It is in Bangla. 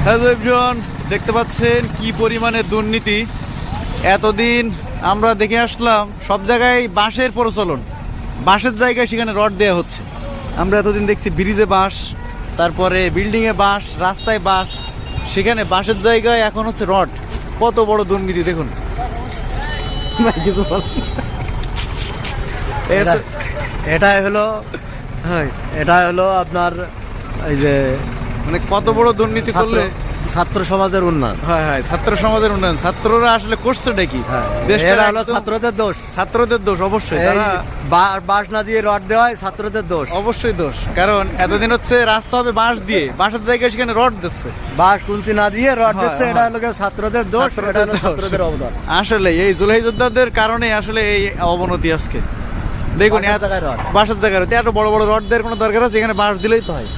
হ্যালো এভরিওয়ান, দেখতে পাচ্ছেন কি পরিমাণে দুর্নীতি। এতদিন আমরা দেখে আসলাম সব জায়গায় বাঁশের প্রচলন, বাঁশের জায়গায় সেখানে রড দেওয়া হচ্ছে। আমরা এতদিন দেখছি ব্রিজে বাঁশ, তারপরে বিল্ডিংয়ে বাঁশ, রাস্তায় বাঁশ, সেখানে বাঁশের জায়গায় এখন হচ্ছে রড। কত বড় দুর্নীতি দেখুন। কিছু এটাই হলো হয় এটা হলো আপনার এই যে মানে কত বড় দুর্নীতি করলে ছাত্র সমাজের উন্নয়ন। হয় হয় ছাত্র সমাজের উন্নয়ন। ছাত্ররা আসলে করছেটা কি? এটা হলো ছাত্রদের দোষ। ছাত্রদের দোষ অবশ্যই। তারা বাঁশ না দিয়ে রড দেওয়া হয়, ছাত্রদের দোষ। অবশ্যই দোষ, কারণ এতদিন হচ্ছে রাস্তা হবে বাঁশ দিয়ে, বাঁশের জায়গায় সেখানে রড দিচ্ছে, বাঁশ কুঞ্চি না দিয়ে রড দিচ্ছে। হয়। এটা হলো ছাত্রদের দোষ, এটা হলো ছাত্রদের অবদান। আসলে এই জুলাই যোদ্ধাদের কারণে আসলে এই অবনতি আজকে। দেখুন বাঁশের জায়গায় রড। বাঁশের জায়গায় এত বড় বড় রড দেওয়ার কোনো দরকার আছে? এখানে বাঁশ দিলেই তো হয়।